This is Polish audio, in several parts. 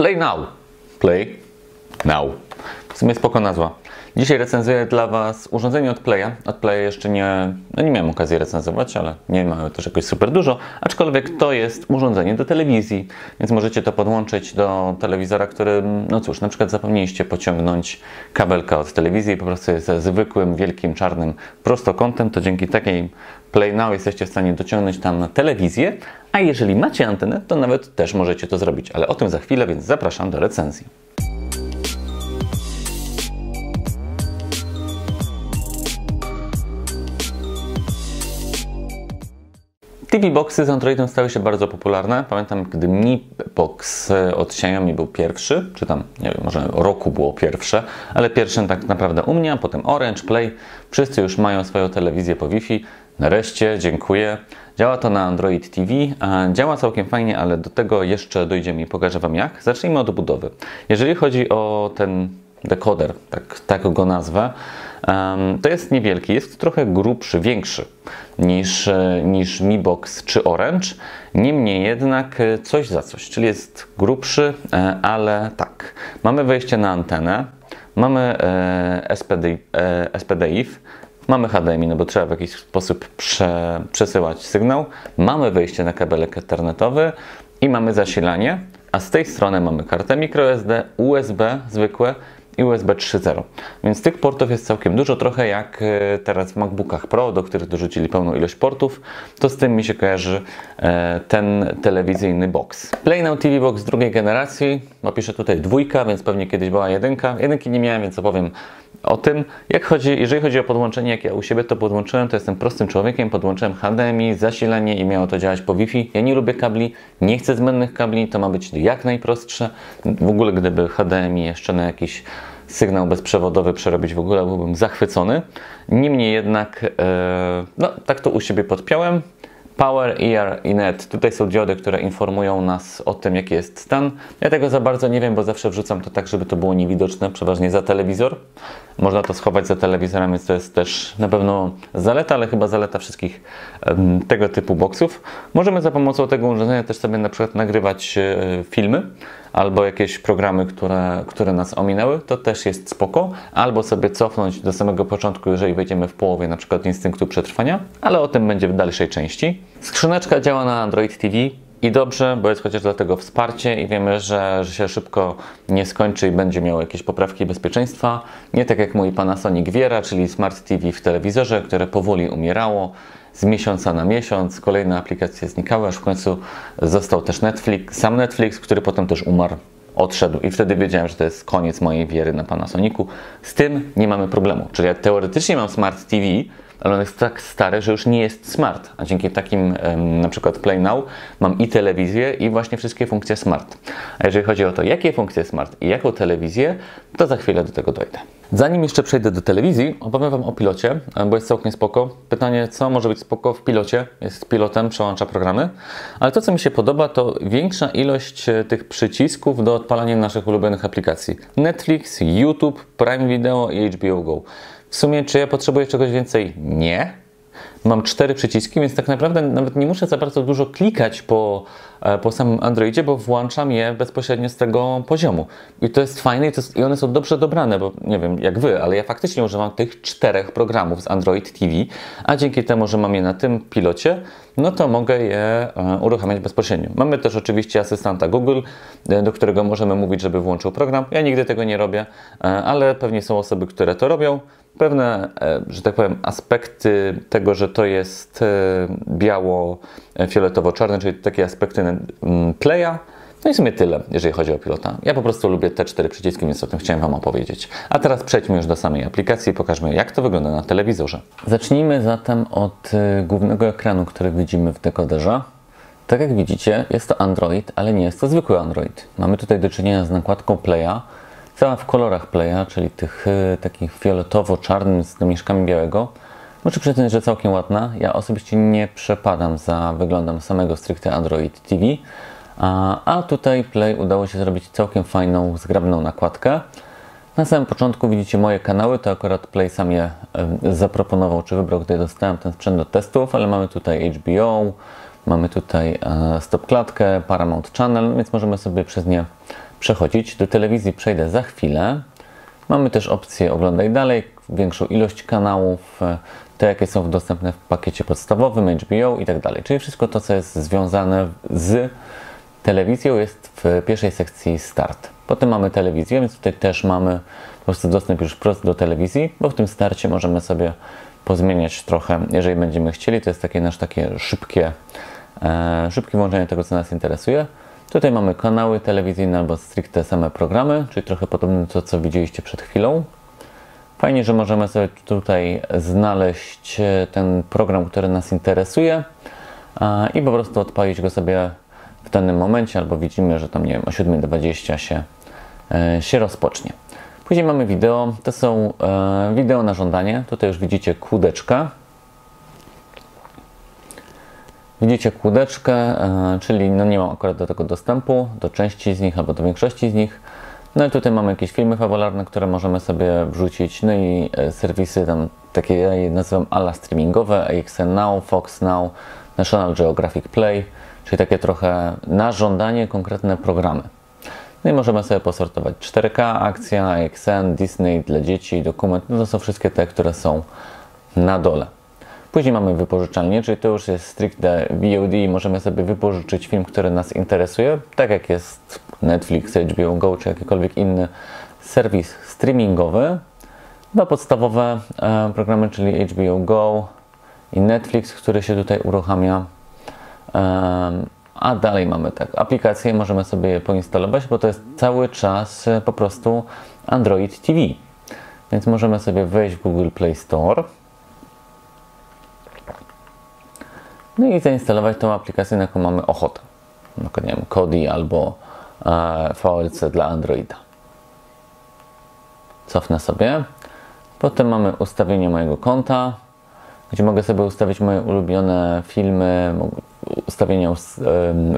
Play Now. Play Now. W sumie spoko nazwa. Dzisiaj recenzuję dla Was urządzenie od Playa. Od Playa jeszcze nie miałem okazji recenzować, ale nie ma też jakoś super dużo. Aczkolwiek to jest urządzenie do telewizji, więc możecie to podłączyć do telewizora, który, no cóż, na przykład zapomnieliście pociągnąć kabelka od telewizji i po prostu jest ze zwykłym, wielkim, czarnym prostokątem, to dzięki takiej Play Now jesteście w stanie dociągnąć tam telewizję, a jeżeli macie antenę, to nawet też możecie to zrobić, ale o tym za chwilę, więc zapraszam do recenzji. TV Boxy z Androidem stały się bardzo popularne. Pamiętam, gdy Mi Box od Xiaomi był pierwszy, czy tam, nie wiem, może roku było pierwsze, ale pierwszym tak naprawdę u mnie, a potem Orange, Play. Wszyscy już mają swoją telewizję po Wi-Fi. Nareszcie, dziękuję. Działa to na Android TV. Działa całkiem fajnie, ale do tego jeszcze dojdziemy i pokażę Wam jak. Zacznijmy od budowy. Jeżeli chodzi o ten dekoder, tak go nazwę, to jest niewielki, jest trochę grubszy, większy niż Mi Box czy Orange. Niemniej jednak coś za coś, czyli jest grubszy, ale tak. Mamy wejście na antenę, mamy SPDIF, mamy HDMI, no bo trzeba w jakiś sposób przesyłać sygnał, mamy wejście na kabelek ethernetowy i mamy zasilanie, a z tej strony mamy kartę microSD, USB zwykłe i USB 3.0. Więc tych portów jest całkiem dużo, trochę jak teraz w MacBookach Pro, do których dorzucili pełną ilość portów, to z tym mi się kojarzy ten telewizyjny box. Play Now TV Box drugiej generacji, bo piszę tutaj dwójka, więc pewnie kiedyś była jedynka. Jedynki nie miałem, więc opowiem o tym. Jeżeli chodzi o podłączenie, jak ja u siebie to podłączyłem, to jestem prostym człowiekiem, podłączyłem HDMI, zasilanie i miało to działać po Wi-Fi. Ja nie lubię kabli, nie chcę zbędnych kabli, to ma być jak najprostsze. W ogóle gdyby HDMI jeszcze na jakiś sygnał bezprzewodowy przerobić, w ogóle byłbym zachwycony. Niemniej jednak, no tak to u siebie podpiąłem. Power, ER i NET. Tutaj są diody, które informują nas o tym, jaki jest stan. Ja tego za bardzo nie wiem, bo zawsze wrzucam to tak, żeby to było niewidoczne, przeważnie za telewizor. Można to schować za telewizorem, więc to jest też na pewno zaleta, ale chyba zaleta wszystkich tego typu boxów. Możemy za pomocą tego urządzenia też sobie na przykład nagrywać filmy albo jakieś programy, które nas ominęły, to też jest spoko. Albo sobie cofnąć do samego początku, jeżeli wejdziemy w połowie na przykład instynktu przetrwania, ale o tym będzie w dalszej części. Skrzyneczka działa na Android TV i dobrze, bo jest chociaż do tego wsparcie i wiemy, że się szybko nie skończy i będzie miał jakieś poprawki bezpieczeństwa. Nie tak jak mój Panasonic Viera, czyli Smart TV w telewizorze, które powoli umierało. Z miesiąca na miesiąc kolejne aplikacje znikały, aż w końcu został też Netflix, sam Netflix, który potem też umarł, odszedł i wtedy wiedziałem, że to jest koniec mojej wiery na Panasonicu. Z tym nie mamy problemu, czyli ja teoretycznie mam Smart TV, ale on jest tak stary, że już nie jest smart, a dzięki takim na przykład Play Now mam i telewizję i właśnie wszystkie funkcje smart. A jeżeli chodzi o to, jakie funkcje smart i jaką telewizję, to za chwilę do tego dojdę. Zanim jeszcze przejdę do telewizji, opowiem Wam o pilocie, bo jest całkiem spoko. Pytanie, co może być spoko w pilocie? Jest pilotem, przełącza programy, ale to, co mi się podoba, to większa ilość tych przycisków do odpalania naszych ulubionych aplikacji. Netflix, YouTube, Prime Video i HBO Go. W sumie, czy ja potrzebuję czegoś więcej? Nie. Mam 4 przyciski, więc tak naprawdę nawet nie muszę za bardzo dużo klikać po samym Androidzie, bo włączam je bezpośrednio z tego poziomu. I to jest fajne i one są dobrze dobrane, bo nie wiem jak Wy, ale ja faktycznie używam tych 4 programów z Android TV, a dzięki temu, że mam je na tym pilocie, no to mogę je uruchamiać bezpośrednio. Mamy też oczywiście asystenta Google, do którego możemy mówić, żeby włączył program. Ja nigdy tego nie robię, ale pewnie są osoby, które to robią. Pewne, że tak powiem, aspekty tego, że to jest biało-fioletowo-czarny, czyli takie aspekty Playa. No i w sumie tyle, jeżeli chodzi o pilota. Ja po prostu lubię te 4 przyciski, więc o tym chciałem Wam opowiedzieć. A teraz przejdźmy już do samej aplikacji i pokażmy, jak to wygląda na telewizorze. Zacznijmy zatem od głównego ekranu, który widzimy w dekoderze. Tak jak widzicie, jest to Android, ale nie jest to zwykły Android. Mamy tutaj do czynienia z nakładką Playa, cała w kolorach Playa, czyli tych takich fioletowo-czarnym z domieszkami białego. Muszę przyznać, że całkiem ładna. Ja osobiście nie przepadam za wyglądem samego stricte Android TV, a tutaj Play udało się zrobić całkiem fajną, zgrabną nakładkę. Na samym początku widzicie moje kanały, to akurat Play sam je zaproponował, czy wybrał, gdy dostałem ten sprzęt do testów, ale mamy tutaj HBO, mamy tutaj stop klatkę, Paramount Channel, więc możemy sobie przez nie przechodzić. Do telewizji przejdę za chwilę. Mamy też opcję oglądaj dalej, większą ilość kanałów, te jakie są dostępne w pakiecie podstawowym, HBO i tak dalej. Czyli wszystko to, co jest związane z telewizją, jest w pierwszej sekcji Start. Potem mamy telewizję, więc tutaj też mamy po prostu dostęp już wprost do telewizji, bo w tym starcie możemy sobie pozmieniać trochę, jeżeli będziemy chcieli. To jest takie szybkie włączenie tego, co nas interesuje. Tutaj mamy kanały telewizyjne albo stricte same programy, czyli trochę podobne do tego, co widzieliście przed chwilą. Fajnie, że możemy sobie tutaj znaleźć ten program, który nas interesuje i po prostu odpalić go sobie w danym momencie, albo widzimy, że tam, nie wiem, o 7:20 się rozpocznie. Później mamy wideo, to są wideo na żądanie. Tutaj już widzicie kółdeczkę. Widzicie kółdeczkę, czyli no nie mam akurat do tego dostępu, do części z nich albo do większości z nich. No i tutaj mamy jakieś filmy fabularne, które możemy sobie wrzucić, no i serwisy tam takie, ja je nazywam ala streamingowe, AXN Now, Fox Now, National Geographic Play, czyli takie trochę na żądanie konkretne programy. No i możemy sobie posortować 4K, akcja, AXN, Disney dla dzieci, dokument, no to są wszystkie te, które są na dole. Później mamy wypożyczalnię, czyli to już jest stricte VOD i możemy sobie wypożyczyć film, który nas interesuje, tak jak jest Netflix, HBO Go czy jakikolwiek inny serwis streamingowy. Dwa podstawowe programy, czyli HBO Go i Netflix, który się tutaj uruchamia. A dalej mamy tak, aplikacje możemy sobie je poinstalować, bo to jest cały czas po prostu Android TV. Więc możemy sobie wejść w Google Play Store. No i zainstalować tą aplikację, na jaką mamy ochotę. Na przykład, nie wiem, Kodi albo VLC dla Androida. Cofnę sobie. Potem mamy ustawienie mojego konta, gdzie mogę sobie ustawić moje ulubione filmy, ustawienia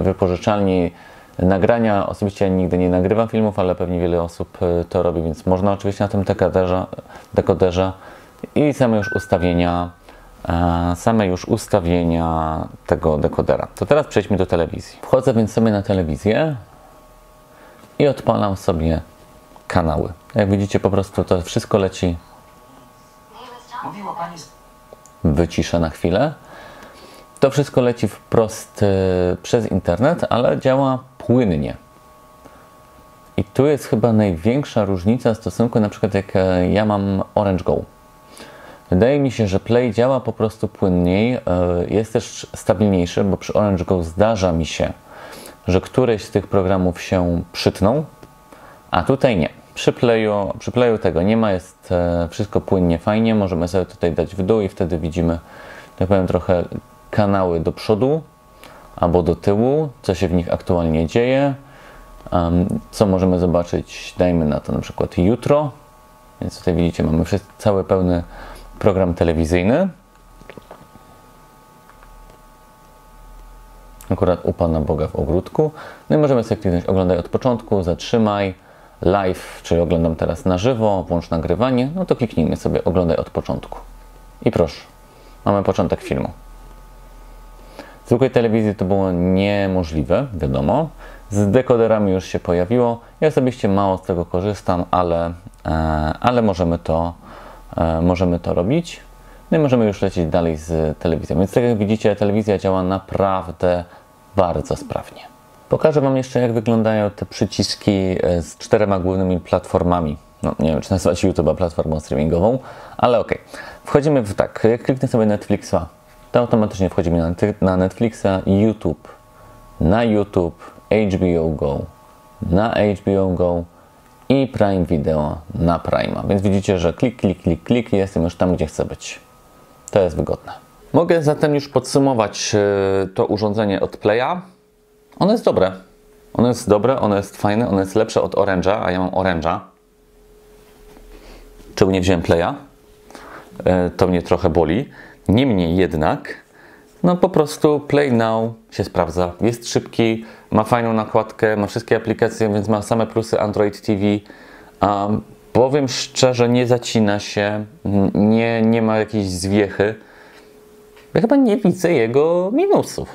wypożyczalni, nagrania. Osobiście nigdy nie nagrywam filmów, ale pewnie wiele osób to robi, więc można oczywiście na tym dekoderze i same już ustawienia tego dekodera. To teraz przejdźmy do telewizji. Wchodzę więc sobie na telewizję i odpalam sobie kanały. Jak widzicie, po prostu to wszystko leci. Wyciszę na chwilę. To wszystko leci wprost przez internet, ale działa płynnie. I tu jest chyba największa różnica w stosunku na przykład jak ja mam Orange Go. Wydaje mi się, że Play działa po prostu płynniej, jest też stabilniejszy, bo przy Orange Go zdarza mi się, że któreś z tych programów się przytną, a tutaj nie. Przy Playu tego nie ma, jest wszystko płynnie, fajnie, możemy sobie tutaj dać w dół i wtedy widzimy, tak powiem, trochę kanały do przodu albo do tyłu, co się w nich aktualnie dzieje, co możemy zobaczyć, dajmy na to na przykład jutro, więc tutaj widzicie, mamy cały pełny program telewizyjny. Akurat u Pana Boga w ogródku. No i możemy sobie kliknąć oglądaj od początku, zatrzymaj, live, czyli oglądam teraz na żywo, włącz nagrywanie. No to kliknijmy sobie oglądaj od początku. I proszę, mamy początek filmu. W zwykłej telewizji to było niemożliwe, wiadomo. Z dekoderami już się pojawiło. Ja osobiście mało z tego korzystam, ale możemy to robić. No i możemy już lecieć dalej z telewizją. Więc tak jak widzicie, telewizja działa naprawdę bardzo sprawnie. Pokażę Wam jeszcze, jak wyglądają te przyciski z 4 głównymi platformami. No, nie wiem, czy nazywać YouTube'a platformą streamingową, ale ok. Wchodzimy w tak, jak kliknę sobie Netflixa, to automatycznie wchodzimy na Netflixa, YouTube, na YouTube, HBO Go, na HBO Go i Prime Video na Prime'a. Więc widzicie, że klik i jestem już tam, gdzie chcę być. To jest wygodne. Mogę zatem już podsumować to urządzenie od Playa. Ono jest dobre. Ono jest fajne, ono jest lepsze od Orange'a, a ja mam Orange'a. Czemu nie wziąłem Playa? To mnie trochę boli. Niemniej jednak, no po prostu Play Now się sprawdza. Jest szybki, ma fajną nakładkę, ma wszystkie aplikacje, więc ma same plusy Android TV. Powiem szczerze, nie zacina się, nie ma jakiejś zwiechy. Ja chyba nie widzę jego minusów.